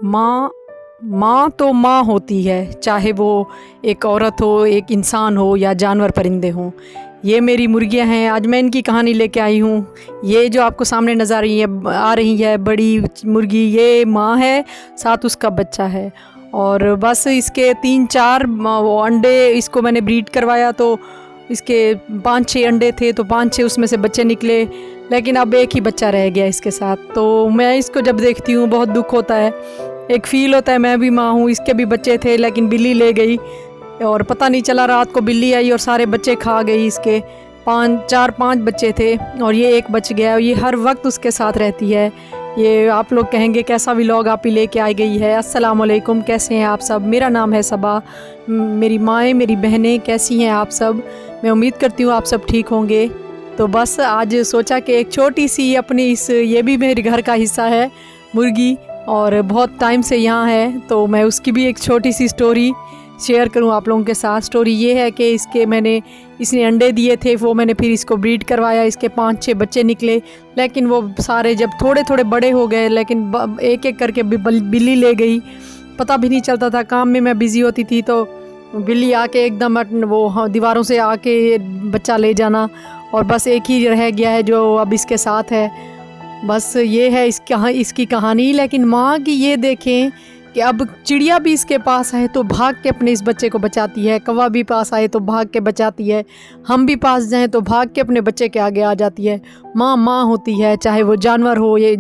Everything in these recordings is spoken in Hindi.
माँ माँ तो माँ होती है, चाहे वो एक औरत हो, एक इंसान हो या जानवर परिंदे हों। ये मेरी मुर्गियाँ हैं, आज मैं इनकी कहानी लेके आई हूँ। ये जो आपको सामने नज़र आ रही है बड़ी मुर्गी, ये माँ है, साथ उसका बच्चा है। और बस इसके 3-4 अंडे इसको मैंने ब्रीड करवाया, तो इसके 5-6 अंडे थे, तो 5-6 उसमें से बच्चे निकले, लेकिन अब एक ही बच्चा रह गया इसके साथ। तो मैं इसको जब देखती हूँ बहुत दुख होता है, एक फ़ील होता है मैं भी माँ हूँ। इसके भी बच्चे थे लेकिन बिल्ली ले गई और पता नहीं चला, रात को बिल्ली आई और सारे बच्चे खा गई। इसके 4-5 बच्चे थे और ये एक बच गया। ये हर वक्त उसके साथ रहती है। ये आप लोग कहेंगे कैसा व्लॉग आप ही लेके आई गई है। अस्सलाम वालेकुम, कैसे हैं आप सब। मेरा नाम है सबा। मेरी माएँ, मेरी बहनें, कैसी हैं आप सब। मैं उम्मीद करती हूँ आप सब ठीक होंगे। तो बस आज सोचा कि एक छोटी सी अपनी ये भी मेरे घर का हिस्सा है, मुर्गी, और बहुत टाइम से यहाँ है, तो मैं उसकी भी एक छोटी सी स्टोरी शेयर करूँ आप लोगों के साथ। स्टोरी ये है कि इसने अंडे दिए थे, वो मैंने फिर इसको ब्रीड करवाया। इसके 5-6 बच्चे निकले, लेकिन वो सारे जब थोड़े थोड़े बड़े हो गए, लेकिन एक एक करके बिल्ली ले गई। पता भी नहीं चलता था, काम में मैं बिज़ी होती थी, तो बिल्ली आके एकदम वो दीवारों से आके बच्चा ले जाना। और बस एक ही रह गया है जो अब इसके साथ है। बस ये है इसकी कहानी। लेकिन माँ की ये देखें कि अब चिड़िया भी इसके पास आए तो भाग के अपने इस बच्चे को बचाती है, कौवा भी पास आए तो भाग के बचाती है, हम भी पास जाएं तो भाग के अपने बच्चे के आगे आ जाती है। माँ माँ होती है, चाहे वो जानवर हो, ये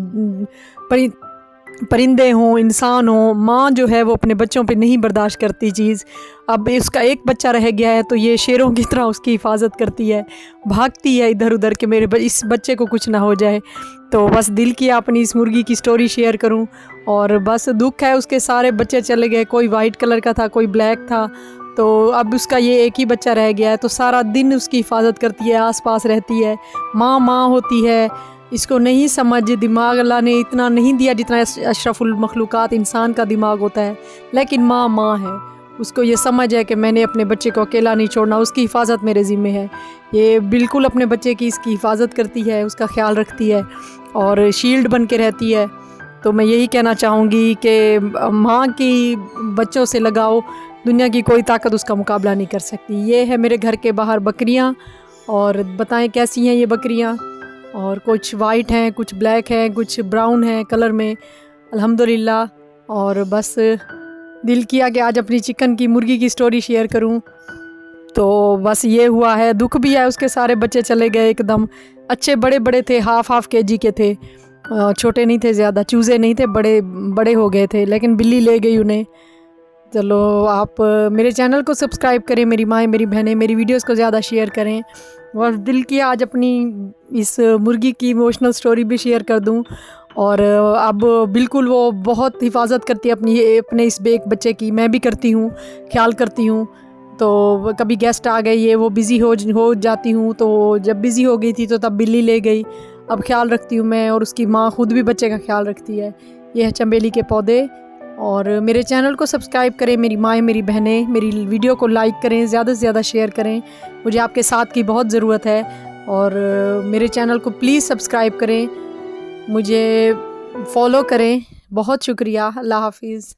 परिंदे हों, इंसान हो। माँ जो है वो अपने बच्चों पे नहीं बर्दाश्त करती चीज़। अब इसका एक बच्चा रह गया है तो ये शेरों की तरह उसकी हिफाजत करती है, भागती है इधर उधर के इस बच्चे को कुछ ना हो जाए। तो बस दिल किया अपनी इस मुर्गी की स्टोरी शेयर करूं। और बस दुख है, उसके सारे बच्चे चले गए, कोई वाइट कलर का था, कोई ब्लैक था, तो अब उसका ये एक ही बच्चा रह गया है। तो सारा दिन उसकी हिफाजत करती है, आस पास रहती है। माँ माँ होती है। इसको नहीं समझ, दिमाग अल्लाह ने इतना नहीं दिया जितना अशरफुल मखलूक़ात इंसान का दिमाग होता है, लेकिन माँ माँ है। उसको ये समझ है कि मैंने अपने बच्चे को अकेला नहीं छोड़ना, उसकी हिफाजत मेरे ज़िम्मे है। ये बिल्कुल अपने बच्चे की इसकी हिफाजत करती है, उसका ख्याल रखती है और शील्ड बन के रहती है। तो मैं यही कहना चाहूँगी कि माँ की बच्चों से लगाओ, दुनिया की कोई ताकत उसका मुकाबला नहीं कर सकती। ये है मेरे घर के बाहर बकरियाँ, और बताएं कैसी हैं ये बकरियाँ। और कुछ वाइट हैं, कुछ ब्लैक हैं, कुछ ब्राउन हैं कलर में, अल्हम्दुलिल्लाह। और बस दिल किया कि आज अपनी चिकन की मुर्गी की स्टोरी शेयर करूं। तो बस ये हुआ है, दुख भी है, उसके सारे बच्चे चले गए एकदम। अच्छे बड़े बड़े थे, हाफ केजी के थे, छोटे नहीं थे ज़्यादा, चूज़े नहीं थे, बड़े बड़े हो गए थे, लेकिन बिल्ली ले गई उन्हें। चलो आप मेरे चैनल को सब्सक्राइब करें, मेरी माएँ, मेरी बहनें, मेरी वीडियोस को ज़्यादा शेयर करें। और दिल किया आज अपनी इस मुर्गी की इमोशनल स्टोरी भी शेयर कर दूं। और अब बिल्कुल वो बहुत हिफाजत करती है अपने इस एक बच्चे की। मैं भी करती हूँ, ख्याल करती हूँ। तो कभी गेस्ट आ गए, ये वो बिज़ी हो जाती हूँ, तो जब बिज़ी हो गई थी तो तब बिल्ली ले गई। अब ख्याल रखती हूँ मैं, और उसकी माँ खुद भी बच्चे का ख्याल रखती है। ये है चमेली के पौधे। और मेरे चैनल को सब्सक्राइब करें मेरी माएँ, मेरी बहनें, मेरी वीडियो को लाइक करें, ज़्यादा से ज़्यादा शेयर करें, मुझे आपके साथ की बहुत ज़रूरत है। और मेरे चैनल को प्लीज़ सब्सक्राइब करें, मुझे फॉलो करें। बहुत शुक्रिया। अल्लाह हाफिज़।